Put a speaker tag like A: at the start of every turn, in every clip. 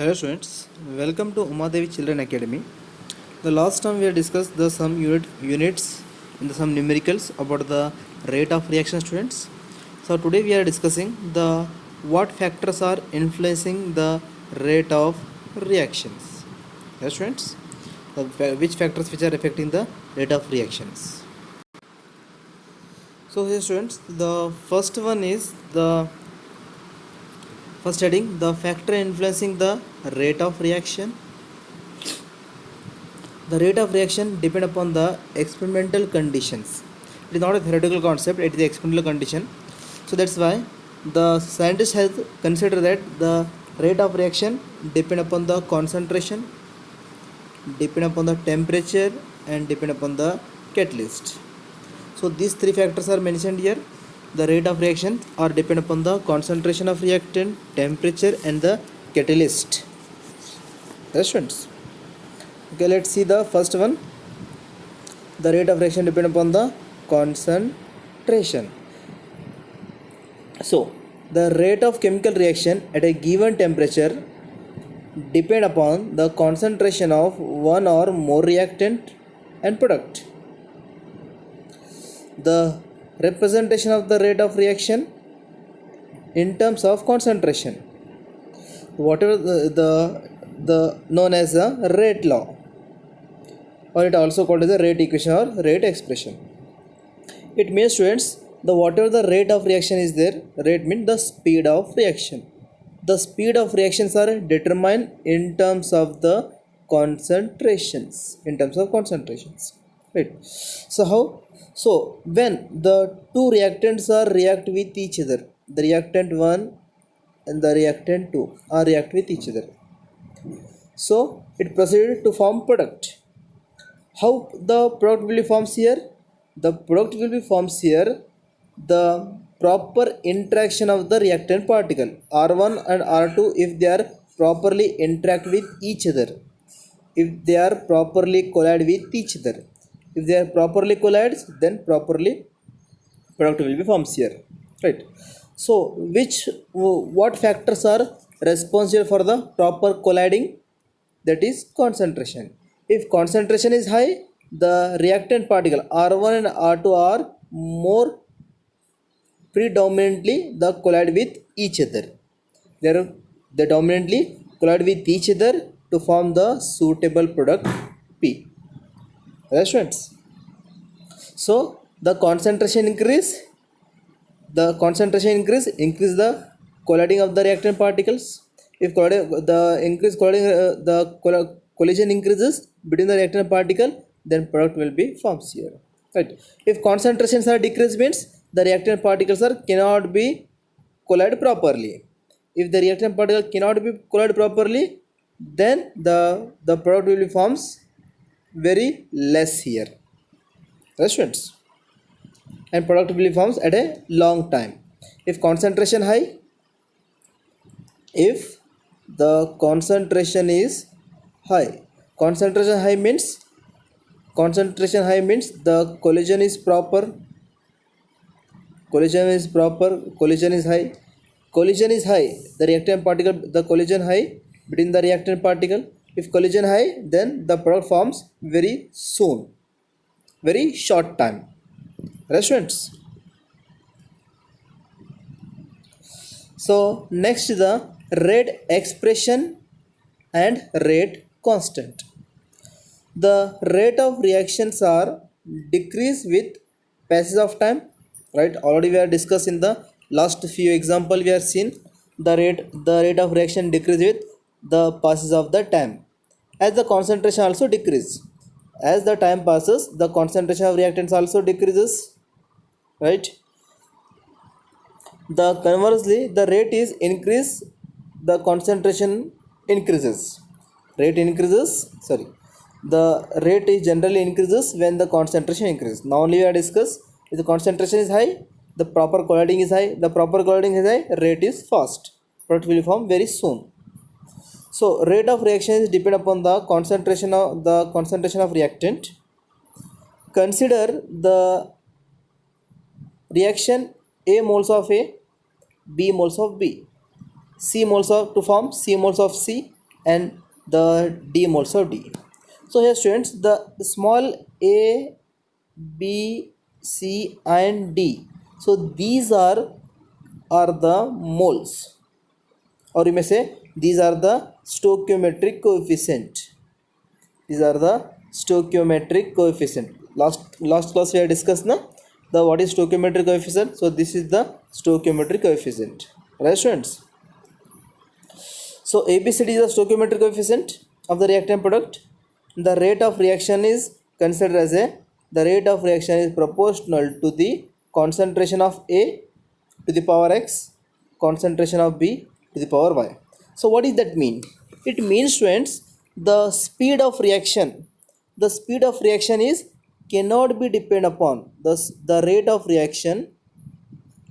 A: Hello students, welcome to Umadevi Children Academy. The last time we have discussed the some units in the some numericals about the rate of reaction students. So today we are discussing the what factors are influencing the rate of reactions. Yes students, which factors which are affecting the rate of reactions. So here students, the first one is the first heading, the factor influencing the rate of reaction. The rate of reaction depend upon the experimental conditions. It is not a theoretical concept, it is the experimental condition. So that's why the scientist has considered that the rate of reaction depend upon the concentration, depend upon the temperature, and depend upon the catalyst. So these three factors are mentioned here. The rate of reaction are depend upon the concentration of reactant, temperature, and the catalyst. Yes, students. Okay, let's see the first one. The rate of reaction depend upon the concentration. So the rate of chemical reaction at a given temperature depend upon the concentration of one or more reactant and product. The representation of the rate of reaction in terms of concentration, whatever the known as the rate law, or it also called as the rate equation or rate expression. It means students, the whatever the rate of reaction is there, rate means the speed of reaction. The speed of reactions are determined in terms of the concentrations. Right. So how? So when the two reactants are react with each other, the reactant 1 and the reactant 2 are react with each other. So it proceeded to form product. How the product will be forms here? The product will be forms here the proper interaction of the reactant particle R1 and R2 if they are properly interact with each other, if they are properly collide with each other. If they are properly collides, then properly product will be forms here, right? So what factors are responsible for the proper colliding? That is concentration. If concentration is high, the reactant particle R1 and R2 are more predominantly the collide with each other. They dominantly collide with each other to form the suitable product P. Restaurants. So the concentration increase, increase the colliding of the reactant particles. If collision increases between the reactant particle, then product will be forms here, right? If concentrations are decreased, means the reactant particles are cannot be collide properly. If the reactant particle cannot be collide properly, then the product will be forms very less here, restaurants, and product will be forms at a long time. If concentration high, if the concentration is high, concentration high means the collision is high, the reactant particle, the collision high between the reactant particle. If collision high, then the product forms very soon, very short time, restaurants. So next the rate expression and rate constant. The rate of reactions are decrease with passage of time, right? Already we are discussed in the last few example. We have seen the rate of reaction decrease with the passage of the time, as the concentration also decrease. As the time passes, the concentration of reactants also decreases, right? The conversely, the rate is increase, the concentration increases. The rate is generally increases when the concentration increases. Now only we are discuss, if the concentration is high, the proper colliding is high, rate is fast, product will form very soon. So rate of reaction is depend upon the concentration of reactant. Consider the reaction A moles of A, B moles of B, C moles of to form C moles of C, and the d moles of D. So here students, the small a, b, c and d, so these are the moles, or you may say these are the stoichiometric coefficient. These are the stoichiometric coefficient. Last class we have discussed the what is stoichiometric coefficient. So this is the stoichiometric coefficient, right students? So ABCD is the stoichiometric coefficient of the reactant product. The rate of reaction is considered as the rate of reaction is proportional to the concentration of A to the power x, concentration of B to the power y. So what does that mean? It means students, the speed of reaction. The speed of reaction is cannot be depend upon the rate of reaction.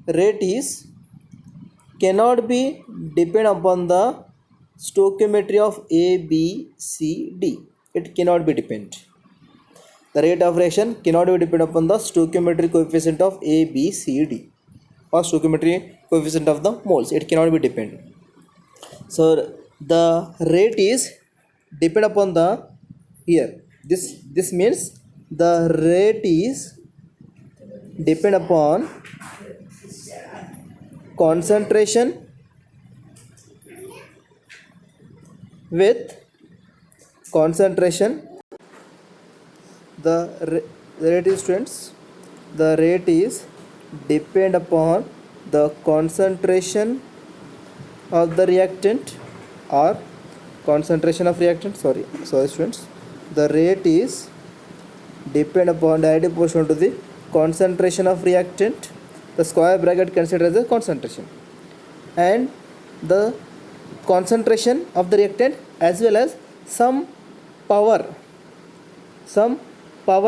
A: Rate is cannot be depend upon the stoichiometry of A, B, C, D. It cannot be depend. The rate of reaction cannot be depend upon the stoichiometric coefficient of A, B, C, D, or stoichiometry coefficient of the moles. It cannot be depend. So the rate is depend upon the here. This means the rate is depend upon concentration with concentration. The rate is students, the rate is depend upon the concentration of the reactant, or concentration of reactant, sorry students, the rate is depend upon directly proportional to the concentration of reactant, the square bracket considered as a concentration, and the concentration of the reactant, as well as some power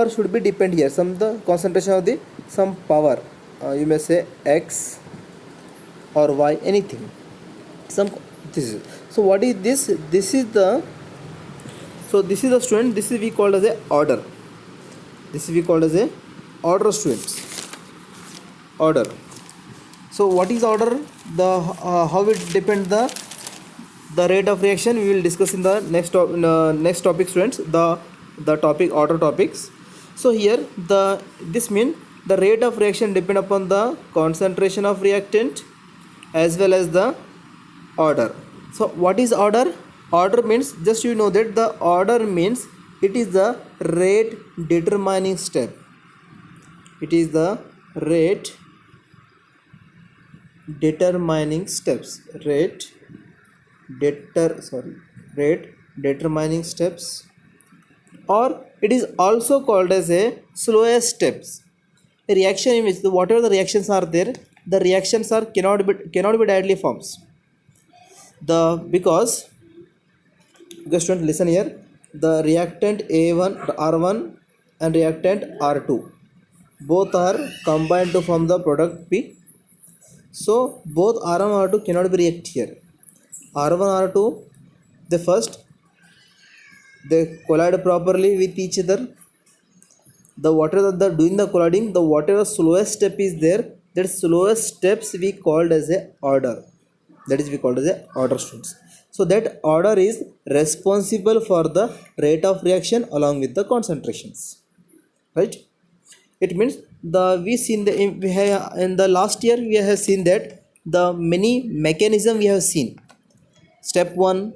A: should be depend here, the concentration of the some power, you may say x or y, anything, some this is. So what is this? This is the student, this is we called as a order. This is we called as a order, students, order. So what is order? The how it depend the rate of reaction we will discuss in the next topic, students, the topic order topics. So here this mean the rate of reaction depend upon the concentration of reactant as well as the order. So what is order? Order means, just you know that the order means it is the rate determining step. It is the rate determining steps. Rate determining steps, or it is also called as a slowest steps. A reaction in which whatever the reactions are there, the reactions are cannot be directly forms. Because student listen here, the reactant A1 R1 and reactant R2 both are combined to form the product P. So both R1 and R2 cannot be react here. R1 R2, they collide properly with each other. The whatever the doing the colliding, the whatever slowest step is there, that slowest steps we called as a order. That is we called as a order, students. So that order is responsible for the rate of reaction along with the concentrations, right? It means in the last year we have seen that the many mechanism we have seen. Step 1,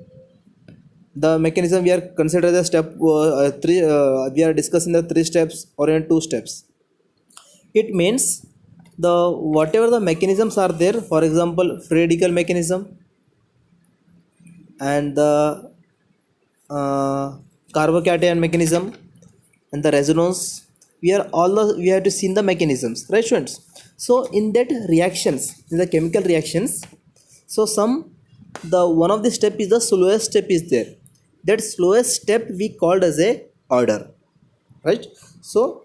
A: the mechanism we are considered as step 3, we are discussing the 3 steps or in 2 steps. It means the whatever the mechanisms are there, for example free radical mechanism and the carbocation mechanism and the resonance, we have to see the mechanisms, right students? So in that reactions, in the chemical reactions, so one of the step is the slowest step is there. That slowest step we called as a order, right? So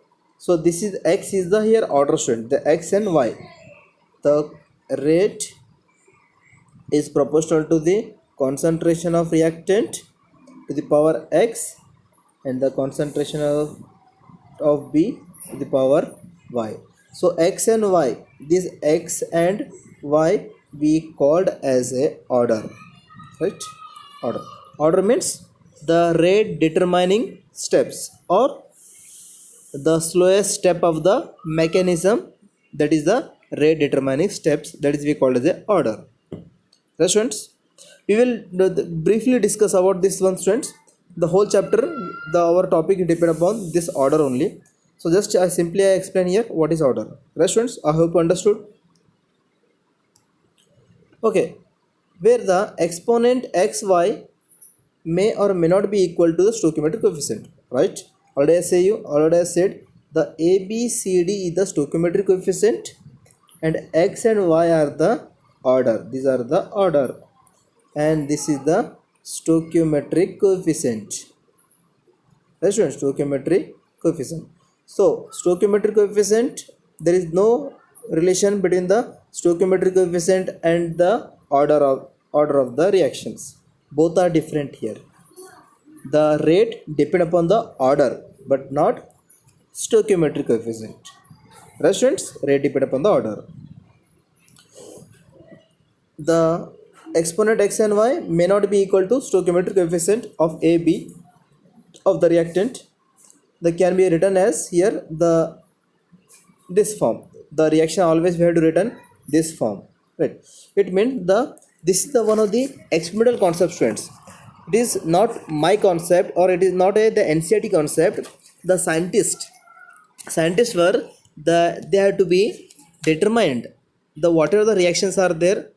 A: this is x is the here order, student, the x and y. The rate is proportional to the concentration of reactant to the power x and the concentration of B to the power y. So x and y, this x and y we called as a order, right? Order. Order means the rate determining steps or the slowest step of the mechanism, that is the rate determining steps, that is we call as a order. Right, students, we will briefly discuss about this one, students. The whole chapter, our topic depend upon this order only. So just I simply explain here what is order. Right, students, I hope you understood. Okay, where the exponent xy may or may not be equal to the stoichiometric coefficient, right? Already I said the a b c d is the stoichiometric coefficient and x and y are the order. These are the order and this is the stoichiometric coefficient. Right, students, stoichiometric coefficient. So stoichiometric coefficient, there is no relation between the stoichiometric coefficient and the order of the reactions. Both are different here. The rate depend upon the order but not stoichiometric coefficient. Right, students, rate depend upon the order. The exponent x and y may not be equal to stoichiometric coefficient of a b of the reactant. That can be written as here this form. The reaction always we have to written this form, right? It means this is the one of the experimental concept, students. It is not my concept or it is not the NCERT concept. The scientists were they have to be determined the whatever the reactions are there.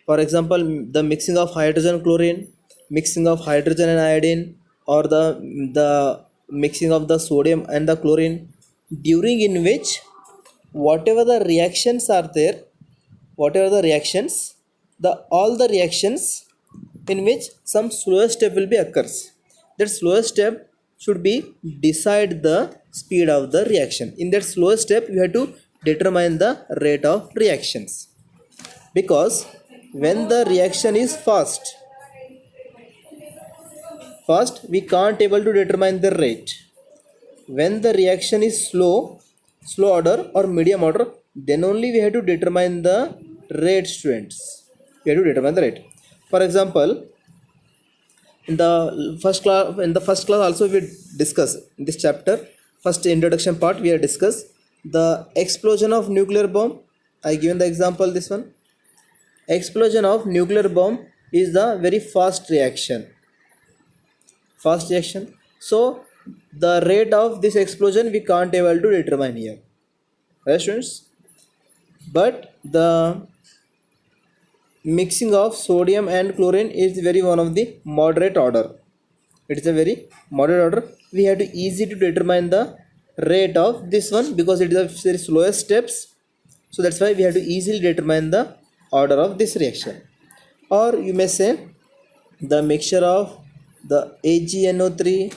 A: For example, the mixing of hydrogen chlorine, mixing of hydrogen and iodine, or the mixing of the sodium and the chlorine, during in which whatever the reactions are there, all the reactions in which some slower step will be occurs. That slower step should be decide the speed of the reaction. In that slower step you have to determine the rate of reactions, because when the reaction is fast we can't able to determine the rate. When the reaction is slow order or medium order, then only we have to determine the rate, students. We have to determine the rate. For example, in the first class also we discuss in this chapter, first introduction part, we have discussed the explosion of nuclear bomb. I given the example, this one. Explosion of nuclear bomb is the very fast reaction. So the rate of this explosion we can't able to determine here, right, students? But the mixing of sodium and chlorine is very one of the moderate order. It is a very moderate order. We have to easy to determine the rate of this one because it is a very slowest steps. So that's why we have to easily determine the order of this reaction. Or you may say the mixture of the AgNO3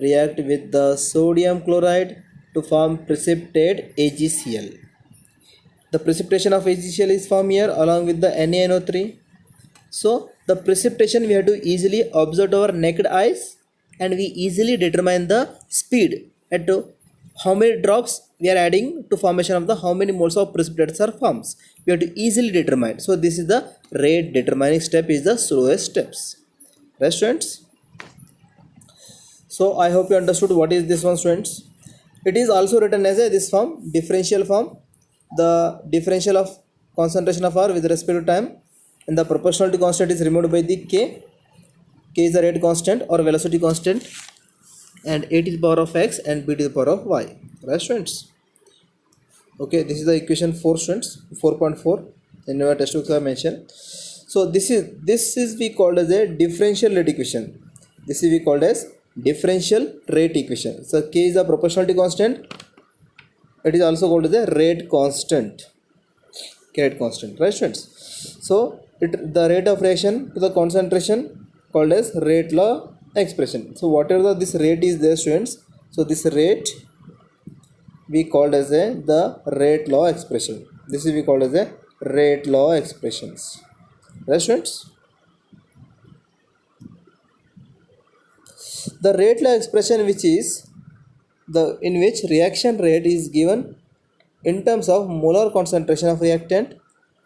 A: react with the sodium chloride to form precipitate AgCl. The precipitation of AgCl is formed here along with the NaNO3. So the precipitation we have to easily observe our naked eyes and we easily determine the speed at how many drops we are adding to formation of the how many moles of precipitates are formed. We have to easily determine. So this is the rate determining step, is the slowest steps. Right, students? So I hope you understood what is this one, students. It is also written as this form, differential form. The differential of concentration of R with respect to time, and the proportionality constant is removed by the k. K is the rate constant or velocity constant, and a to the power of x and b to the power of y. Right, students? Okay, this is the equation 4, students, 4.4 in our textbooks I mentioned. So this is we called as a differential rate equation. This is we called as differential rate equation. So k is the proportionality constant. It is also called as a rate constant. Rate constant, right, students? So the rate of reaction to the concentration called as rate law expression. So whatever this rate is there, students, so this rate we called as the rate law expression. This is we called as a rate law expressions. Right, students? The rate law expression, which is in which reaction rate is given in terms of molar concentration of reactant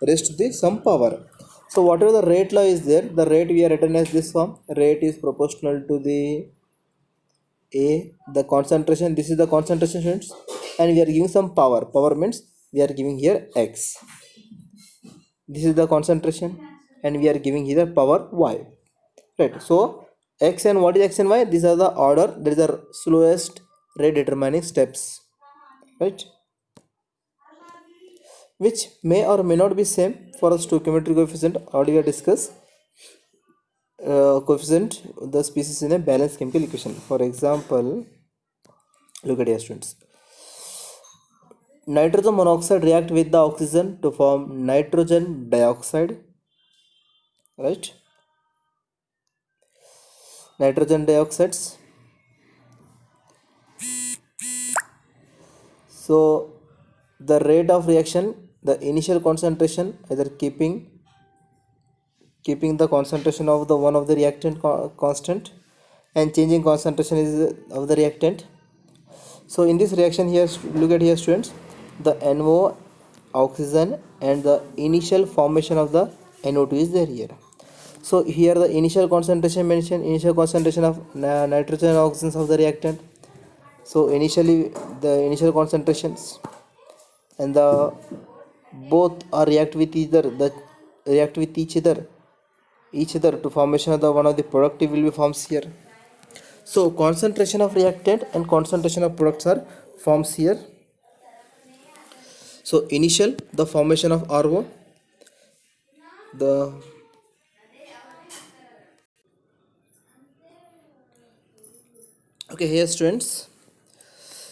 A: raised to the some power. So whatever the rate law is there, the rate we are written as this form. Rate is proportional to the the concentration. This is the concentration, students, and we are giving some power. Power means we are giving here x. This is the concentration, and we are giving here power y. Right. So x and what is x and y? These are the order. That is the slowest rate determining steps. Right. Which may or may not be same for a stoichiometric coefficient. Already we discussed coefficient the species in a balanced chemical equation. For example, look at here, students. Nitrogen monoxide react with the oxygen to form nitrogen dioxide. Right. Nitrogen dioxides. So the rate of reaction, the initial concentration, either keeping the concentration of the one of the reactant constant, and changing concentration is of the reactant. So in this reaction here, look at here, students, the NO, oxygen, and the initial formation of the NO2 is there here. So here the initial concentration mentioned, initial concentration of nitrogen and oxygen of the reactant. So initially the initial concentrations, and the both are react with each other to formation of the one of the product will be forms here. So concentration of reactant and concentration of products are forms here. So initial, the formation of RO, the okay here, students.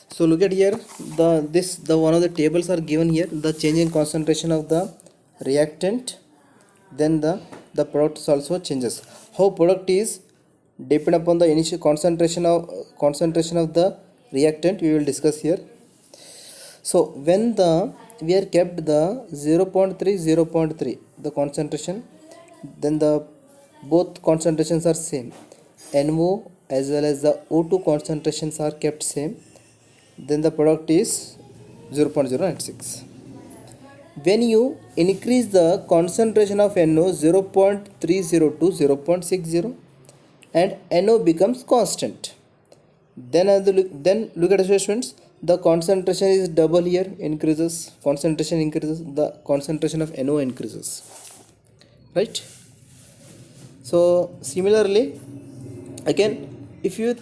A: So look at here, the one of the tables are given here, the changing concentration of the reactant, then the product also changes. How product is depend upon the initial concentration of the reactant, we will discuss here. So when we are kept the 0.3 the concentration, then the both concentrations are same. NO as well as the O2 concentrations are kept same, then the product is 0.096. When you increase the concentration of NO 0.30 to 0.60 and NO becomes constant, then look at the students, the concentration is double here, increases, concentration increases, the concentration of NO increases, right? So similarly again, if you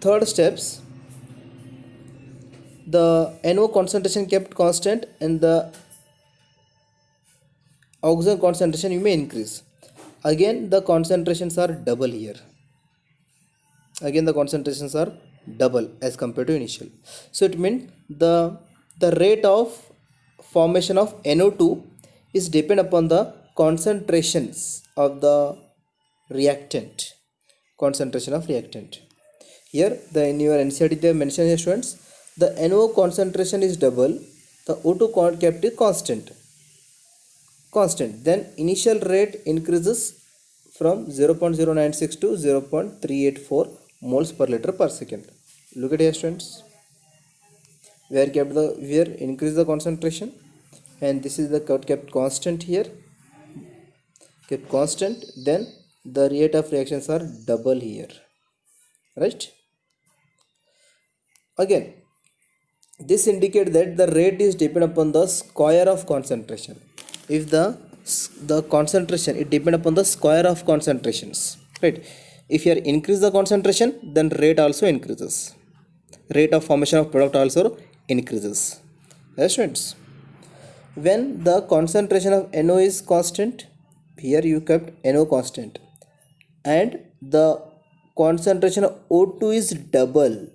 A: third steps, the NO concentration kept constant and the oxygen concentration you may increase. Again the concentrations are double here. Again the concentrations are double as compared to initial. So it means the rate of formation of NO2 is depend upon the concentrations of the reactant. Concentration of reactant. Here in your NCERT they mentioned here, students, the NO concentration is double, the O2 kept is constant. Then initial rate increases from 0.096 to 0.384 moles per liter per second. Look at here, students. We are increase the concentration, and this is the kept constant here. Kept constant, then the rate of reactions are double here, right? Again, this indicates that the rate is depend upon the square of concentration. If the concentration, it depend upon the square of concentrations, right? If you increase the concentration, then rate also increases. Rate of formation of product also increases. Yes, students. When the concentration of NO is constant, here you kept NO constant, and the concentration of O2 is double,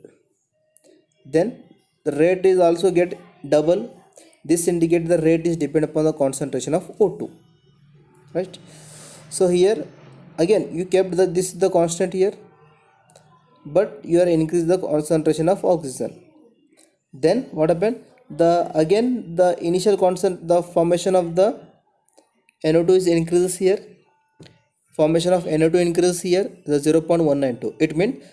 A: then the rate is also get double. This indicates the rate is depend upon the concentration of O2, right? So here again you kept this is the constant here, but you are increased the concentration of oxygen. Then what happened? The initial constant, the formation of the NO2 is increases here. Formation of NO2 increases here, the 0.192. It means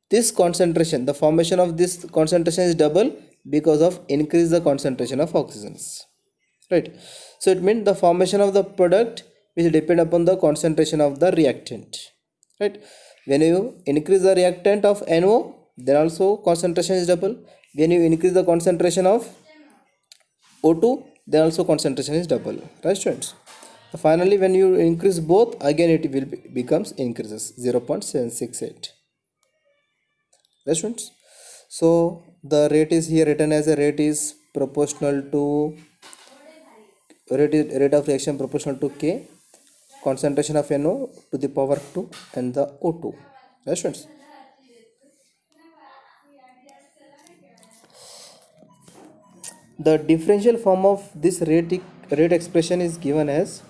A: this concentration, the formation of this concentration is double because of increase the concentration of oxygens, right? So it means the formation of the product which depend upon the concentration of the reactant, right? When you increase the reactant of NO, then also concentration is double. When you increase the concentration of O2, then also concentration is double, right students? Finally, when you increase both, again it will becomes increases 0.768, right students? So the rate is here written as a rate is proportional to rate of reaction proportional to K, concentration of NO to the power 2 and the O2, right students? The differential form of this rate expression is given as,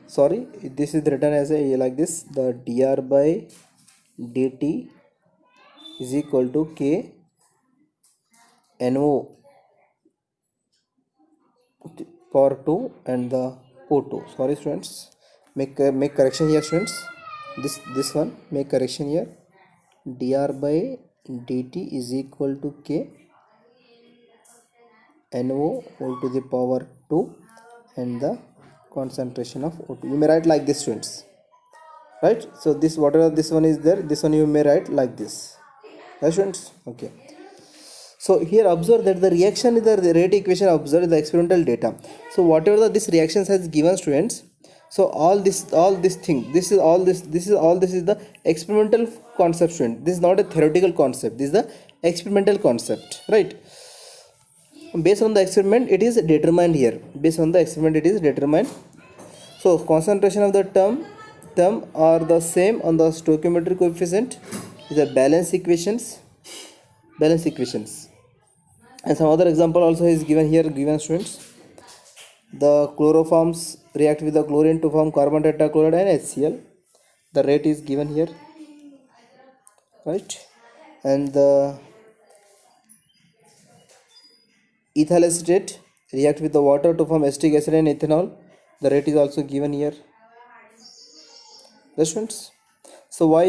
A: sorry, this is written as a like this: the dr by dt is equal to K NO power 2 and the O2. Sorry students, make correction here students. This one, make correction here. Dr by dt is equal to K NO all to the power 2 and the concentration of O2. You may write like this students, right? So this, whatever this one is there, this one you may write like this, right students? Okay. So here observe that the reaction in the rate equation observed in the experimental data. So whatever this reactions has given students, so all this thing, this is the experimental concept student. This is not a theoretical concept, this is the experimental concept, right? Based on the experiment it is determined here, based on the experiment it is determined. So concentration of the term are the same on the stoichiometric coefficient, is the balance equations, and some other example also is given here, given students. The chloroforms react with the chlorine to form carbon tetrachloride and HCl. The rate is given here, right? And the ethyl acetate react with the water to form acetic acid and ethanol. The rate is also given here, right students? So why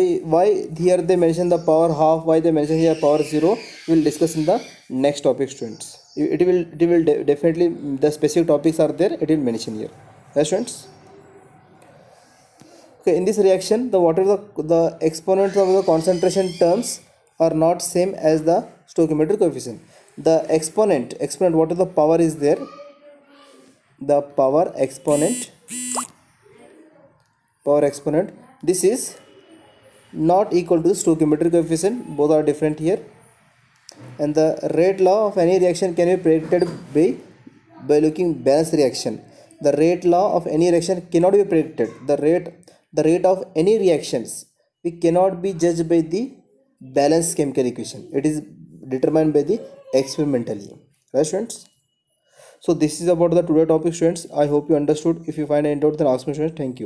A: here they mention the power half, why they mention here power 0, we will discuss in the next topic students. It will definitely, the specific topics are there, it will mention here, right students? Okay, in this reaction the whatever the exponents of the concentration terms are not same as the stoichiometric coefficient. The exponent whatever the power is there, the power exponent, this is not equal to stoichiometric coefficient, both are different here. And the rate law of any reaction can be predicted by looking balance reaction. The rate law of any reaction cannot be predicted. The rate of any reactions we cannot be judged by the balanced chemical equation, it is determined by the experimentally, right students? So this is about the today topic students. I hope you understood. If you find any doubt, then ask me students. Thank you.